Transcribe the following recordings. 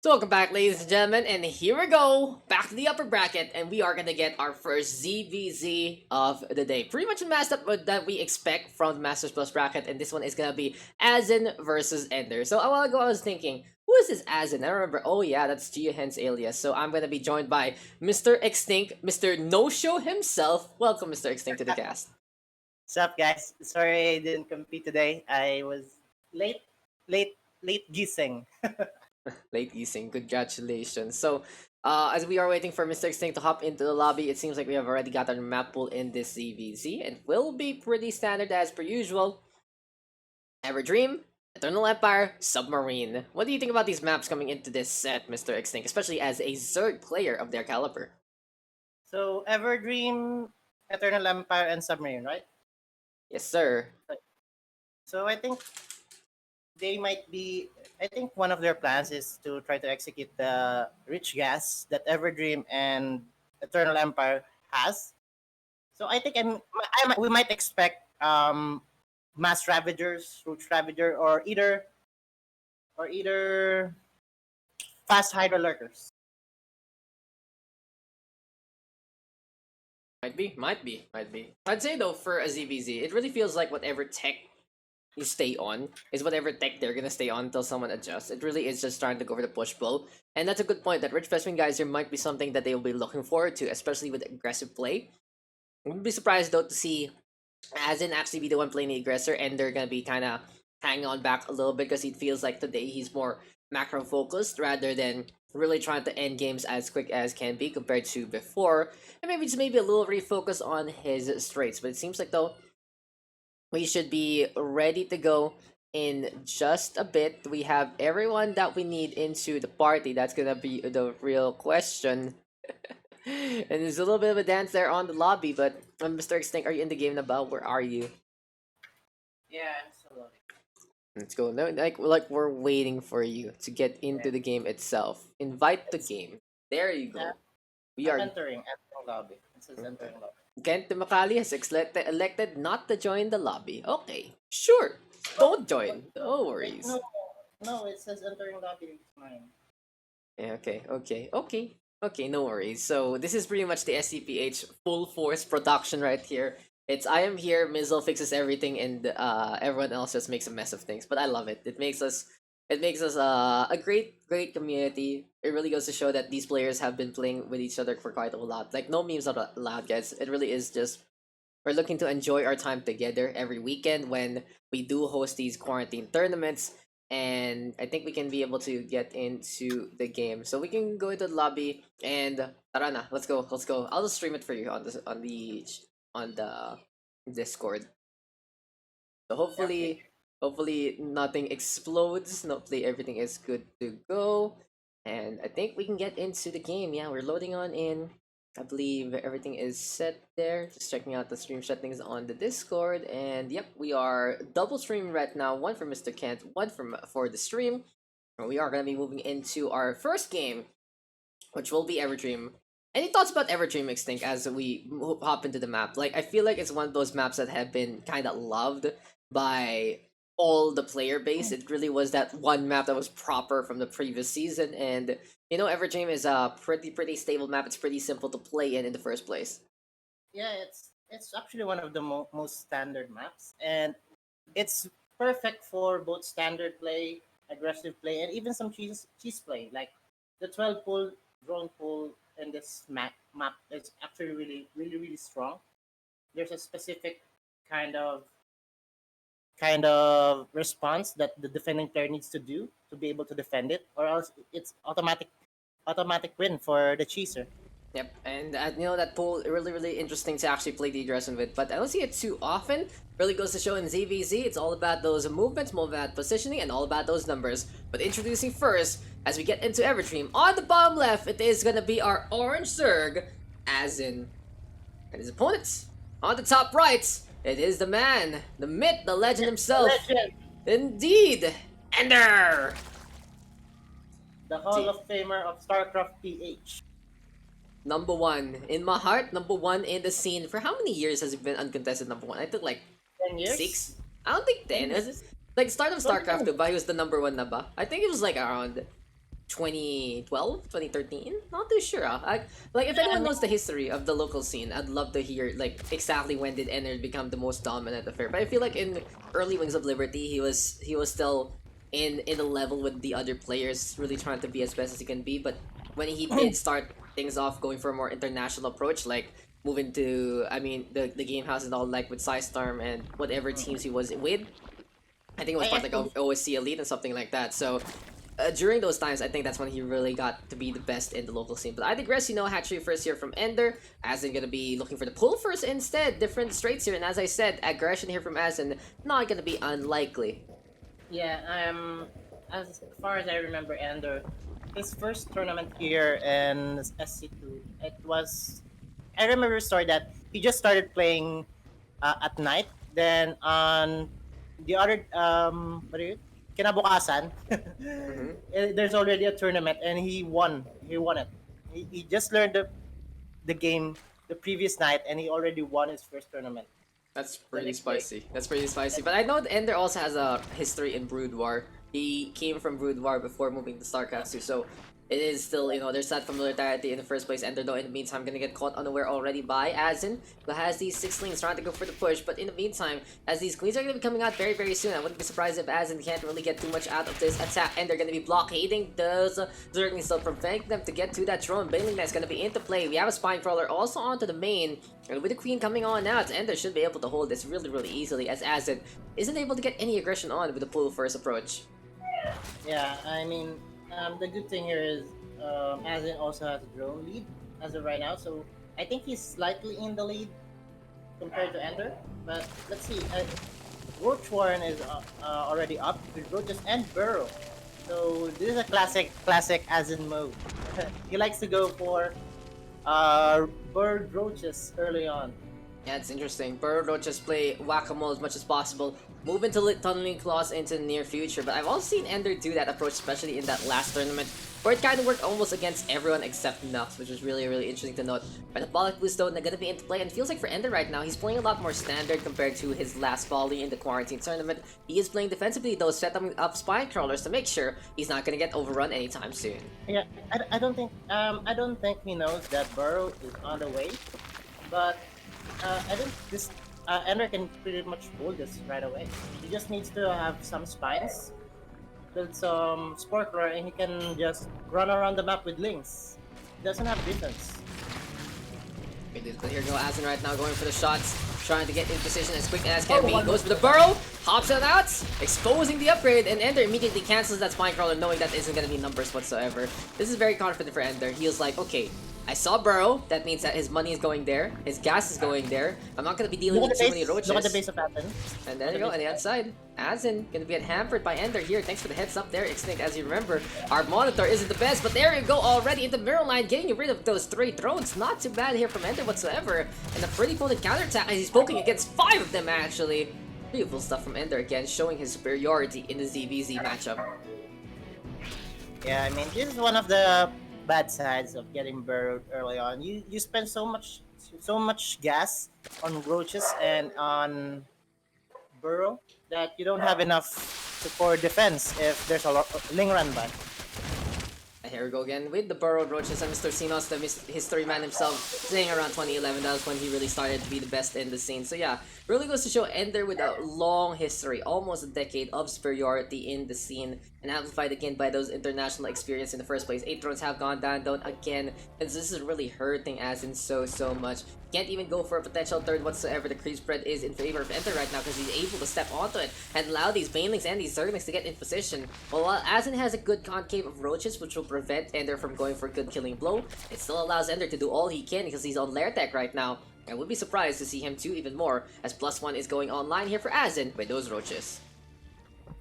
So welcome back, ladies and gentlemen, and here we go, back to the upper bracket, and we are gonna get our first ZVZ of the day. Pretty much a matchup that we expect from the Masters Plus bracket, and this one is gonna be Azzin versus EnDerr. So a while ago, I was thinking, who is this Azzin? I remember, oh yeah, that's Geohen's alias. So I'm gonna be joined by Mr. XtinC, Mr. No Show himself. Welcome, Mr. XtinC, to the cast. What's up, guys? Sorry I didn't compete today. I was late, late gising. Late easing, congratulations. So, as we are waiting for Mr. Extinct to hop into the lobby, it seems like we have already got our map pool in this CVZ, and will be pretty standard as per usual. Everdream, Eternal Empire, Submarine. What do you think about these maps coming into this set, Mr. Extinct, especially as a Zerg player of their caliber? So Everdream, Eternal Empire, and Submarine, right? Yes, sir. So I think they might be. I think one of their plans is to try to execute the rich gas that Everdream and Eternal Empire has. So I think we might expect mass ravagers, root ravager, or either fast hydro lurkers. Might be. I'd say though, for a ZVZ, it really feels like whatever tech you stay on is whatever tech they're gonna stay on until someone adjusts. It really is just trying to go for the push pull, and that's a good point. That Rich Freshman Geyser might be something that they will be looking forward to, especially with aggressive play. I wouldn't be surprised though to see Azzin actually be the one playing the aggressor, and they're gonna be kind of hanging on back a little bit because it feels like today he's more macro focused rather than really trying to end games as quick as can be compared to before, and maybe a little refocus on his straights. But it seems like though we should be ready to go in just a bit. We have everyone that we need into the party. That's gonna be the real question. And there's a little bit of a dance there on the lobby, but Mr. Extinct, are you in the game now? Where are you? Yeah, absolutely. Let's go. No, like we're waiting for you to get into the game itself. Invite the game. There you go. Yeah. We are. Entering lobby. It says entering lobby. Kent Makali has elected not to join the lobby. Okay, sure. Don't join. No worries. No, it says entering lobby. It's mine. Yeah, okay, no worries. So this is pretty much the SCPH full force production right here. It's I am here, Mizzle fixes everything, and everyone else just makes a mess of things. But I love it. It makes us a great community. It really goes to show that these players have been playing with each other for quite a lot. Like no memes are allowed, guys. It really is just we're looking to enjoy our time together every weekend when we do host these quarantine tournaments, and I think we can be able to get into the game. So we can go into the lobby and tara na, let's go. I'll just stream it for you on the Discord. So hopefully nothing explodes. Hopefully everything is good to go. And I think we can get into the game. Yeah, we're loading on in. I believe everything is set there. Just checking out the stream settings on the Discord, and yep, we are double streaming right now. One for Mr. Kent, one for the stream. And we are gonna be moving into our first game, which will be Everdream. Any thoughts about Everdream, Extinct, as we hop into the map? Like, I feel like it's one of those maps that have been kind of loved by all the player base. It really was that one map that was proper from the previous season, and you know, Everdream is a pretty stable map. It's pretty simple to play in the first place. Yeah, it's actually one of the most standard maps, and it's perfect for both standard play, aggressive play, and even some cheese play. Like the 12 pull, drone pull, in this map is actually really strong. There's a specific kind of response that the defending player needs to do to be able to defend it, or else it's automatic win for the cheeser. Yep, and you know, that pool really interesting to actually play the aggression with, but I don't see it too often. Really goes to show in ZVZ, it's all about those movements, more about positioning, and all about those numbers. But introducing first, as we get into Everdream, on the bottom left, it is gonna be our orange Zerg, Azzin, and his opponents. On the top right, it is the man, the myth, the legend himself. Legend. Indeed, EnDerr. The Hall of Famer of StarCraft PH. Number one in my heart, number one in the scene. For how many years has it been uncontested number one? I think like 10 years? 6? I don't think 10. Like start of StarCraft 2 ba, he was the number one na ba? I think it was like around 2012, 2013. Not too sure. Like if Yeah, I anyone mean, knows the history of the local scene, I'd love to hear like exactly when did EnDerr become the most dominant affair. But I feel like in early Wings of Liberty, he was still in a level with the other players, really trying to be as best as he can be. But when he did start things off going for a more international approach, like moving to, I mean, the game house and all, like with Storm and whatever teams he was with. I think it was I part like of actually OSC Elite and something like that. So during those times, I think that's when he really got to be the best in the local scene. But I digress, hatchery first here from EnDerr. Azzin gonna be looking for the pull first instead. Different straights here, and as I said, aggression here from Azzin, not gonna be unlikely. yeah, as far as I remember, Ender, his first tournament here in SC2, it was. I remember a story that he just started playing at night. Then on the other, what do you? Kinabukasan, Hmm. there's already a tournament, and he won. He won it. He just learned the game the previous night, and he already won his first tournament That's the pretty next day. spicy. That's pretty spicy. But I know that Ender also has a history in Brood War. He came from Brood War before moving to StarCraft 2, so it is still, there's that familiarity in the first place. Ender, though, in the meantime, gonna get caught unaware already by Azzin, who has these 6 lings trying to go for the push. But in the meantime, as these queens are gonna be coming out very, very soon, I wouldn't be surprised if Azzin can't really get too much out of this attack, and they're gonna be blockading those Zerglings, still preventing them to get to that throne. Bailing Knight's gonna be into play. We have a Spine Crawler also onto the main, and with the queen coming on out, Ender should be able to hold this really, really easily, as Azzin isn't able to get any aggression on with the pull first approach. Yeah, I mean, the good thing here is Azin also has a drone lead as of right now, so I think he's slightly in the lead compared to Ender. But let's see, Roach Warren is already up with Roaches and Burrow. So this is a classic Azin move. He likes to go for bird roaches early on. Yeah, it's interesting. Burrow just play whack-a-mole as much as possible. Move into tunneling claws into the near future. But I've also seen EnDerr do that approach, especially in that last tournament, where it kind of worked almost against everyone except Nux, which was really, really interesting to note. Parabolic Boost, though, gonna be into play, and it feels like for EnDerr right now, he's playing a lot more standard compared to his last volley in the quarantine tournament. He is playing defensively, though, setting up Spine Crawlers to make sure he's not gonna get overrun anytime soon. Yeah, I don't think he knows that Burrow is on the way, but I think this Ender can pretty much hold this right away. He just needs to have some spines, build some Sporkler, and he can just run around the map with links. He doesn't have defense. But here go Azzin right now, going for the shots, trying to get in position as quick as can be. Goes for the burrow, hops it out, exposing the upgrade, and EnDerr immediately cancels that Spine Crawler, knowing that isn't going to be numbers whatsoever. This is very confident for EnDerr. He was like, okay, I saw Burrow, that means that his money is going there, his gas is going there, I'm not going to be dealing with too many roaches. Look at the base of Atten. And there you go, on the outside, Azzin gonna get hampered by EnDerr here. Thanks for the heads up there, XtinC. As you remember, our monitor isn't the best, but there you go already in the mirror line, getting rid of those 3 drones. Not too bad here from EnDerr whatsoever. And a pretty potent counterattack as he's poking against 5 of them actually. Beautiful stuff from EnDerr again, showing his superiority in the ZVZ matchup. Yeah, I mean this is one of the bad sides of getting burrowed early on. You spend so much gas on roaches and on burrow that you don't have enough for defense if there's a ling run by. And here we go again with the Burrowed Roaches and Mr. Sinos, the history man himself, saying around 2011, that was when he really started to be the best in the scene. So yeah, really goes to show EnDerr with a long history, almost a decade of superiority in the scene, and amplified again by those international experience in the first place. 8 drones have gone down again, and this is really hurting Azzin so much. Can't even go for a potential third whatsoever. The creep spread is in favor of EnDerr right now because he's able to step onto it and allow these Banelings and these Zerglings to get in position. But while Azzin has a good concave of roaches, which will prevent EnDerr from going for a good killing blow, it still allows EnDerr to do all he can because he's on Lair Tech right now. I would be surprised to see him do even more, as +1 is going online here for Azzin with those roaches.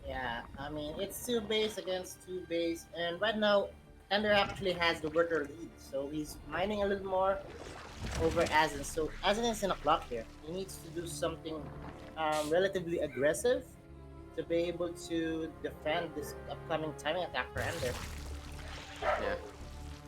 Yeah, I mean it's 2 base against 2 base, and right now EnDerr actually has the worker lead, so he's mining a little more over Azzin. So Azzin is in a clock here. He needs to do something relatively aggressive to be able to defend this upcoming timing attack for EnDerr. Yeah.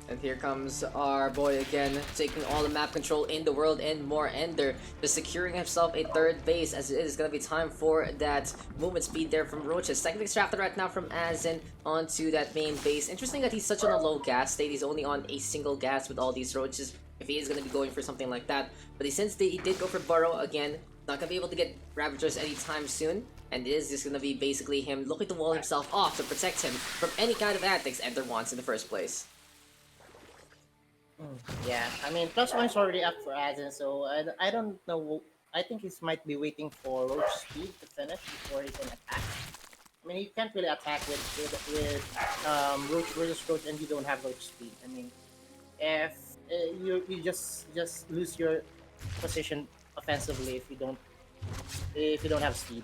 And here comes our boy again, taking all the map control in the world and more. EnDerr just securing himself a third base, as it is going to be time for that movement speed there from Roaches. Second extracted right now from Azzin onto that main base. Interesting that he's such on a low gas state. He's only on a single gas with all these Roaches, if he is going to be going for something like that. But since he did go for Burrow again, not going to be able to get Ravagers anytime soon. And it is just going to be basically him looking to wall himself off to protect him from any kind of antics EnDerr wants in the first place. Yeah, I mean, plus one's already up for Azzin, so I don't know. I think he might be waiting for Roach speed to finish before he can attack. I mean, you can't really attack with Roach versus Roach and you don't have Roach speed. I mean, if you just lose your position offensively if you don't have speed.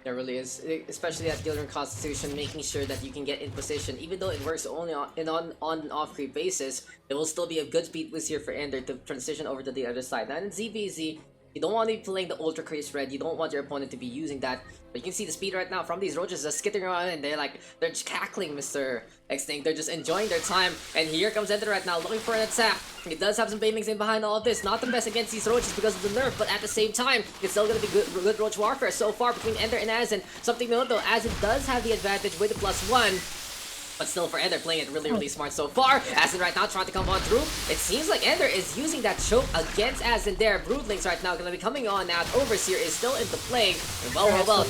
There really is, especially at Gildern Constitution, making sure that you can get in position. Even though it works only on and off creep basis, there will still be a good speed boost here for EnDerr to transition over to the other side. Now in ZVZ, you don't want to be playing the Ultra Craze Red, you don't want your opponent to be using that. But you can see the speed right now from these Roaches just skittering around and they're cackling Mr. XtinC. They're just enjoying their time. And here comes EnDerr right now looking for an attack. He does have some Banelings in behind all of this. Not the best against these Roaches because of the nerf, but at the same time, it's still going to be good Roach warfare so far between EnDerr and Azzin. Something to note though, Azzin does have the advantage with the +1. But still, for EnDerr, playing it really smart so far. Azzin right now trying to come on through. It seems like EnDerr is using that choke against Azzin there. Broodlings right now going to be coming on now. Overseer is still into play. And well.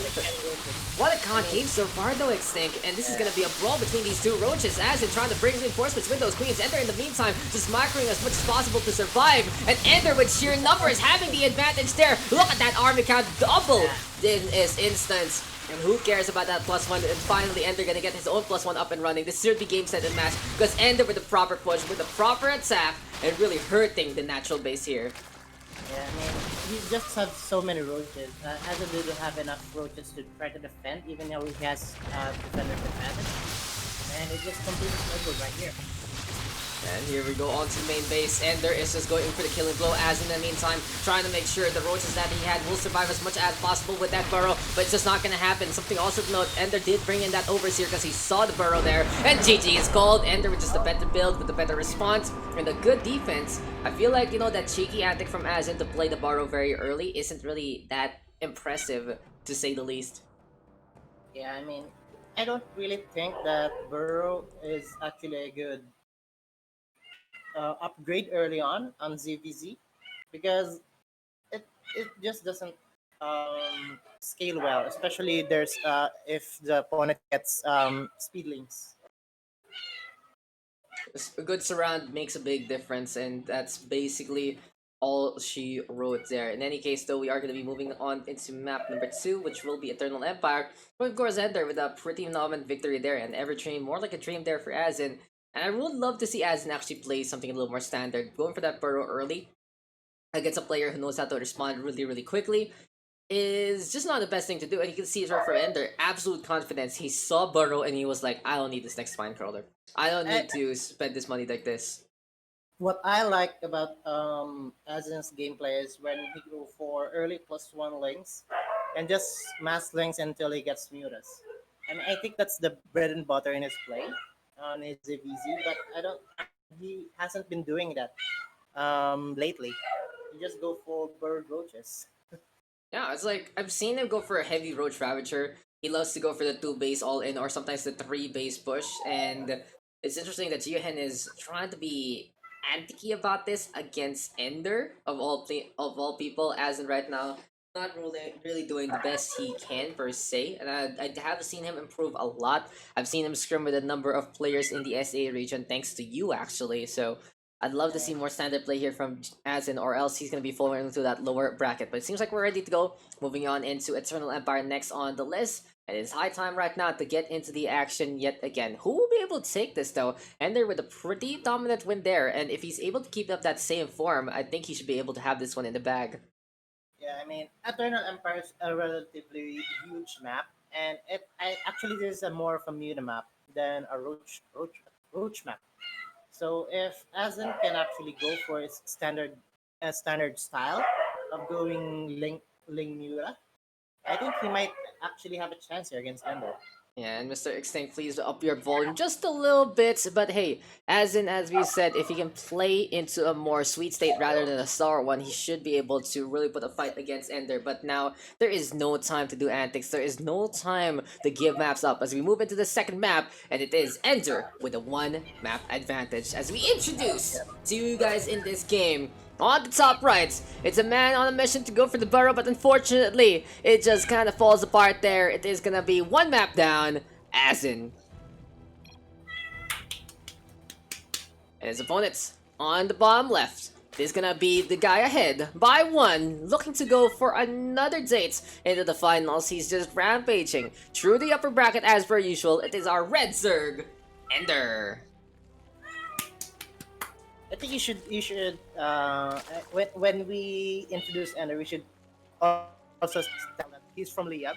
What a concave so far though, XtinC. And this is going to be a brawl between these two Roaches. Azzin trying to bring reinforcements with those queens. EnDerr in the meantime just microing as much as possible to survive. And EnDerr with sheer numbers having the advantage there. Look at that army count double in his instance. And who cares about that +1? And finally, EnDerr gonna get his own +1 up and running. This should be game, set, and match because EnDerr with the proper push, with the proper attack, and really hurting the natural base here. Yeah, I mean, he just has so many Roaches. Azzin didn't have enough Roaches to try to defend, even though he has defender's advantage. And it just completely struggled right here. And here we go on to the main base. EnDerr is just going for the killing blow, as in the meantime, trying to make sure the Roaches that he had will survive as much as possible with that burrow, but it's just not going to happen. Something also to note, EnDerr did bring in that Overseer because he saw the burrow there, and GG is called. EnDerr with just a better build, with a better response, and a good defense. I feel like, that cheeky antic from Azzin to play the burrow very early isn't really that impressive, to say the least. Yeah, I mean, I don't really think that Burrow is actually a good upgrade early on ZVZ because it just doesn't scale well, especially if the opponent gets speed links. A good surround makes a big difference, and that's basically all she wrote there. In any case, though, we are going to be moving on into map number 2, which will be Eternal Empire. But of course, EnDerr with a pretty nominal victory there, and every dream, more like a dream there for Azzin. And I would love to see Azzin actually play something a little more standard, going for that burrow early against a player who knows how to respond really quickly is just not the best thing to do. And you can see it right for EnDerr. Absolute confidence. He saw Burrow and he was like, I don't need this next spine crawler. I don't need to spend this money like this. What I like about Azin's gameplay is when he go for early +1 links and just mass links until he gets mutas. I mean, I think that's the bread and butter in his play on his VZ, but I don't. He hasn't been doing that lately. He just go for bird roaches. Yeah, it's like I've seen him go for a heavy Roach Ravager. He loves to go for the 2 base all in or sometimes the 3 base push. And it's interesting that Jihen is trying to be anti about this against EnDerr of all people, as in right now. Not really doing the best he can per se, and I have seen him improve a lot. I've seen him scrim with a number of players in the SA region, thanks to you actually. So I'd love to see more standard play here from Azzin, or else he's gonna be falling into that lower bracket. But it seems like we're ready to go. Moving on into Eternal Empire next on the list. And it's high time right now to get into the action yet again. Who will be able to take this though? EnDerr with a pretty dominant win there, and if he's able to keep up that same form, I think he should be able to have this one in the bag. Yeah, I mean, Eternal Empire is a relatively huge map, and I actually this is a more of a muta map than a roach map. So if Azen can actually go for his standard style of going Ling Muta, I think he might actually have a chance here against Ender. Yeah, and Mr. XtinC, please up your volume just a little bit. But hey, as we said, if he can play into a more sweet state rather than a sour one, he should be able to really put a fight against EnDerr. But now there is no time to do antics. There is no time to give maps up as we move into the second map, and it is EnDerr with a 1 map advantage as we introduce to you guys in this game. On the top right, it's a man on a mission to go for the burrow, but unfortunately, it just kind of falls apart there. It is gonna be 1 map down, Azzin. And his opponents on the bottom left. This is gonna be the guy ahead by 1, looking to go for another date into the finals. He's just rampaging through the upper bracket as per usual. It is our red Zerg, EnDerr. I think you should when we introduce EnDerr, we should also tell that he's from Liab.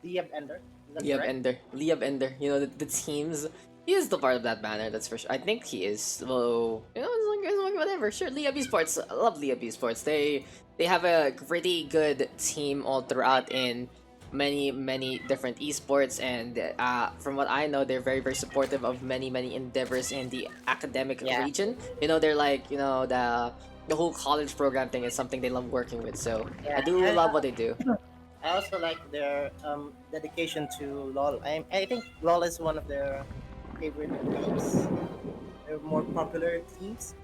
Liab EnDerr. Is that Liab correct? EnDerr. Liab EnDerr. You know, the teams. He is the part of that banner, that's for sure. I think he is. So, you know, it's like whatever. Sure, Liab Esports. I love Liab Esports. They have a pretty good team all throughout in many different esports, and from what I know, they're very supportive of many endeavors in the academic region. You know, they're like, you know, the whole college program thing is something they love working with. So I do and love what they do. I also like their dedication to LoL. I think LoL is one of their favorite games. Their more popular teams.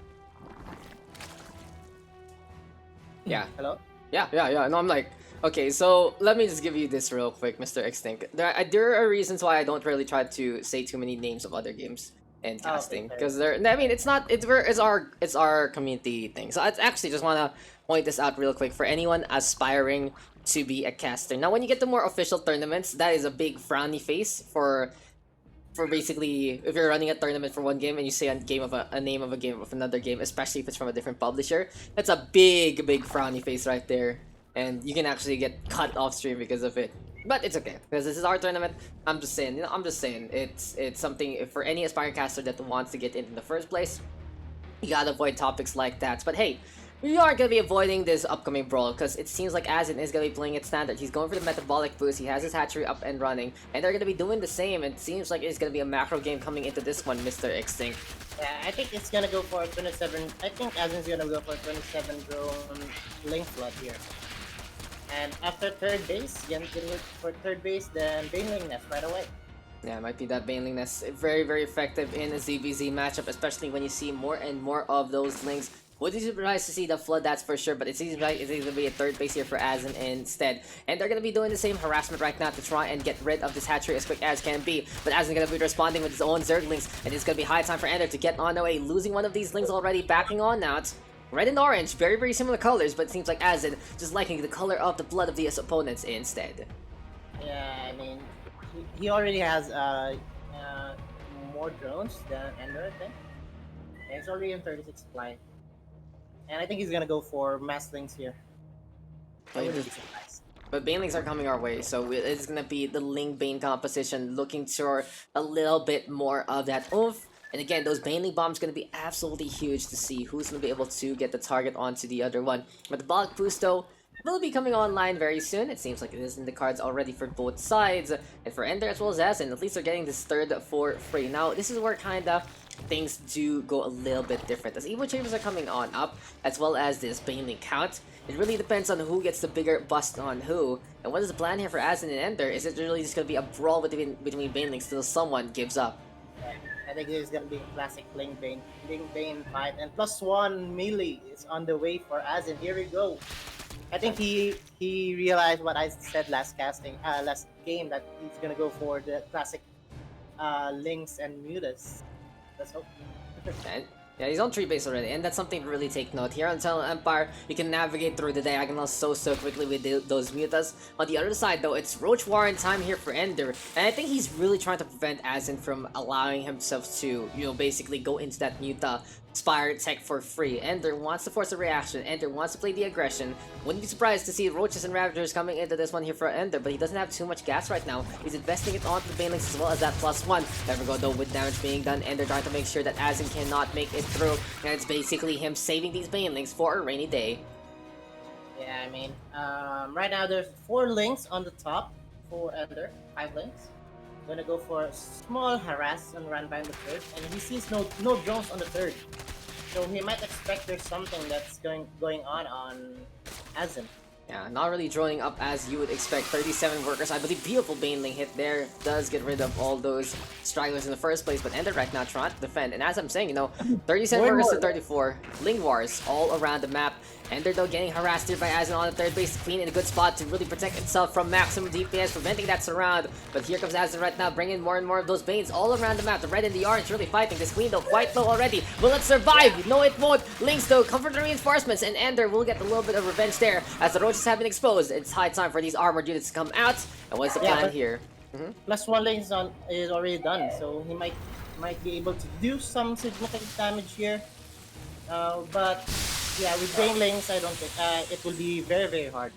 Yeah. Hello. Yeah. No, I'm like, okay, so let me just give you this real quick, Mr. XtinC. There are reasons why I don't really try to say too many names of other games and Oh, okay, casting, sorry. because I mean, it's our community thing. So I actually just wanna point this out real quick for anyone aspiring to be a caster. Now, when you get to more official tournaments, that is a big frowny face for basically, if you're running a tournament for one game and you say a name of a game of another game, especially if it's from a different publisher, that's a big frowny face right there, and you can actually get cut off stream because of it. But it's okay because this is our tournament. I'm just saying, it's something for any aspiring caster that wants to get in the first place. You gotta avoid topics like that. But hey, we are gonna be avoiding this upcoming brawl because it seems like Azzin is gonna be playing it standard. He's going for the metabolic boost. He has his hatchery up and running, and they're gonna be doing the same. And it seems like it's gonna be a macro game coming into this one, Mr. XtinC. Yeah, I think it's gonna go for 27. I think Azzin's gonna go for 27 drone link flood here. And after third base, gonna look for third base, then Baneling Nest right away. Yeah, it might be that Baneling Nest. Very effective in a ZVZ matchup, especially when you see more and more of those links. Would you be surprised to see the flood, that's for sure, but it seems like it's going to be a third base here for Azzin instead. And they're going to be doing the same harassment right now to try and get rid of this hatchery as quick as can be. But Azzin going to be responding with his own Zerglings, and it's going to be high time for EnDerr to get on their way, losing one of these links already, backing on out. Red and orange, very similar colors, but it seems like Azzin just liking the color of the blood of his opponents instead. Yeah, I mean, he already has more drones than EnDerr, I think. And he's already in 36 supply. And I think he's gonna go for mass links here. I wouldn't be surprised. But Banelings are coming our way, so it's gonna be the Ling Bane composition, looking for a little bit more of that oomph. And again, those Baneling bombs gonna be absolutely huge to see who's gonna be able to get the target onto the other one. But the Bollock boost though will be coming online very soon. It seems like it is in the cards already for both sides, and for EnDerr as well as Azzin. At least they're getting this third for free. Now, this is where kinda things do go a little bit different, as Evo Chambers are coming on up, as well as this Baneling count. It really depends on who gets the bigger bust on who. And what is the plan here for Azzin and EnDerr? Is it really just gonna be a brawl between Banelings till someone gives up? I think this is gonna be a classic Ling Bane fight. And +1 melee is on the way for Azzin. Here we go. I think he realized what I said last game, that he's gonna go for the classic Lynx and Mutas. Let's hope. And yeah, he's on 3 base already, and that's something to really take note. Here on Untitled Empire, you can navigate through the diagonals so quickly with those mutas. On the other side though, it's Roach Warren time here for EnDerr, and I think he's really trying to prevent Azzin from allowing himself to, you know, basically go into that muta Spire tech for free. EnDerr wants to force a reaction. EnDerr wants to play the aggression. Wouldn't be surprised to see Roaches and Ravagers coming into this one here for EnDerr, but he doesn't have too much gas right now. He's investing it onto the Banelings as well as that +1. Never go though with damage being done. EnDerr trying to make sure that Azzin cannot make it through, and it's basically him saving these Banelings for a rainy day. Yeah, I mean, right now there's 4 links on the top for EnDerr, 5 links. Gonna go for a small harass and run by on the third, and he sees no drones on the third, so he might expect there's something that's going on Azzin. Yeah, not really drawing up as you would expect. 37 workers, I believe. Beautiful Baneling hit there. Does get rid of all those stragglers in the first place, but EnDerr right now trying to defend. And as I'm saying, 37 More and workers to more. 34. Ling Wars all around the map. EnDerr though getting harassed here by Azzin on the third base. Queen in a good spot to really protect itself from maximum DPS, preventing that surround. But here comes Azzin right now, bringing more and more of those Banes all around the map. The red and the orange really fighting. This Queen though quite low already. Will it survive? No, it won't. Lynx though, comfort the reinforcements, and EnDerr will get a little bit of revenge there as the roaches have been exposed. It's high time for these armored units to come out. And what's the Yeah, plan but here? +1 lane is already done, so he might be able to do some significant damage here. But yeah, with Bane lanes, I don't think it will be very hard.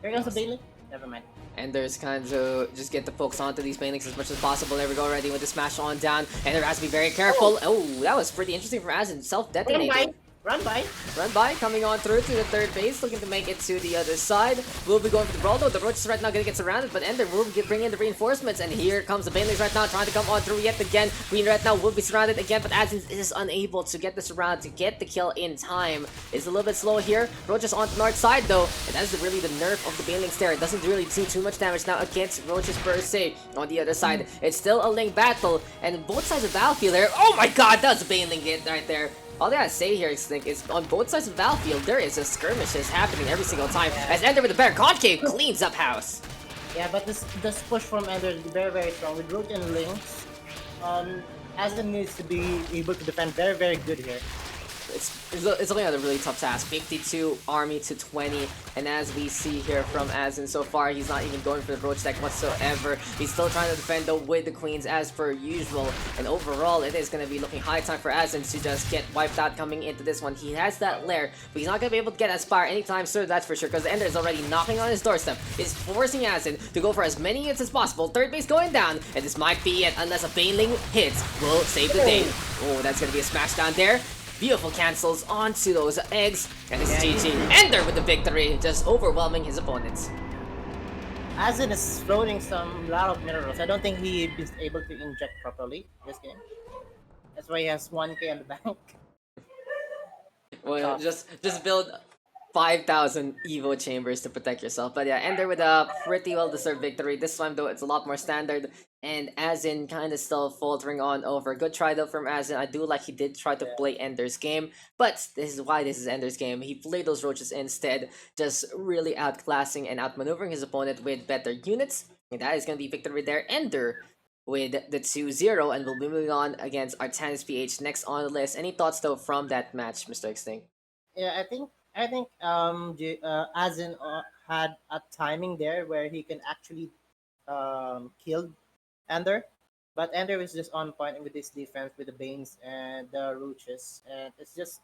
Here comes the Bane lane. Never mind. And there's kind of just get the focus onto these Banelings as much as possible. There we go already with the smash on down. And there has to be very careful. Oh, that was pretty interesting from Azzin. Self-detonating. Run by. Run by, coming on through to the third base, looking to make it to the other side. We'll be going for the brawl though. The roaches right now gonna get surrounded, but EnDerr will bring in the reinforcements, and here comes the Banelings right now trying to come on through yet again. Queen right now will be surrounded again, but Azzin is unable to get the surround to get the kill in time. It's a little bit slow here. Roaches on the north side though, and that's really the nerf of the Banelings there. It doesn't really do too much damage now against roaches per se. On the other side, it's still a Link battle, and both sides of the battlefield there. Oh my god, that's a Baneling hit right there. All I gotta say here, XtinC, is on both sides of the battlefield, there is a skirmishes happening every single time. As EnDerr with the bear concave cleans up house. Yeah, but this push from EnDerr is very strong with root and links. Azzin needs to be able to defend very good here. It's only a really tough task. 52 army to 20, and as we see here from Azzin so far, he's not even going for the roach deck whatsoever. He's still trying to defend though with the queens as per usual, and overall it is going to be looking high time for Azzin to just get wiped out coming into this one. He has that lair, but he's not going to be able to get Aspire anytime soon, that's for sure, because EnDerr is already knocking on his doorstep. Is forcing Azzin to go for as many hits as possible. Third base going down, and this might be it unless a Baneling hits will save the day. Oh, that's going to be a smash down there. Beautiful cancels onto those eggs, and it's GG. EnDerr with the victory, just overwhelming his opponents. Azzin is floating a lot of minerals. I don't think he is able to inject properly this game. That's why he has 1k on the bank. Well, just build 5,000 Evo chambers to protect yourself. But yeah, EnDerr with a pretty well-deserved victory. This time though, it's a lot more standard, and Azzin kind of still faltering on over. Good try though from Azzin. I do like he did try to play EnDerr's game, but this is why this is EnDerr's game. He played those roaches instead, just really outclassing and outmaneuvering his opponent with better units. And that is going to be victory there. EnDerr with the 2-0, and we'll be moving on against our SCPH next on the list. Any thoughts though from that match, Mr. XtinC? Yeah, I think Azzin had a timing there where he can actually kill EnDerr, but EnDerr was just on point with his defense with the Banes and the Roaches, and it's just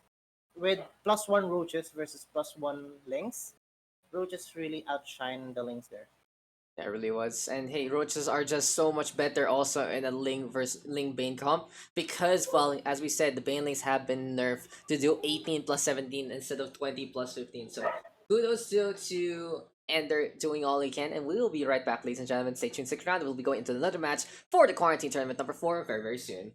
with +1 Roaches versus +1 Lynx. Roaches really outshine the Lynx there. That really was. And hey, roaches are just so much better also in a Ling versus Ling Bane comp because, well, as we said, the Banelings have been nerfed to do 18 plus 17 instead of 20 plus 15. So kudos still to EnDerr doing all he can, and we will be right back, ladies and gentlemen. Stay tuned, stick around. We'll be going into another match for the quarantine tournament number 4 very soon.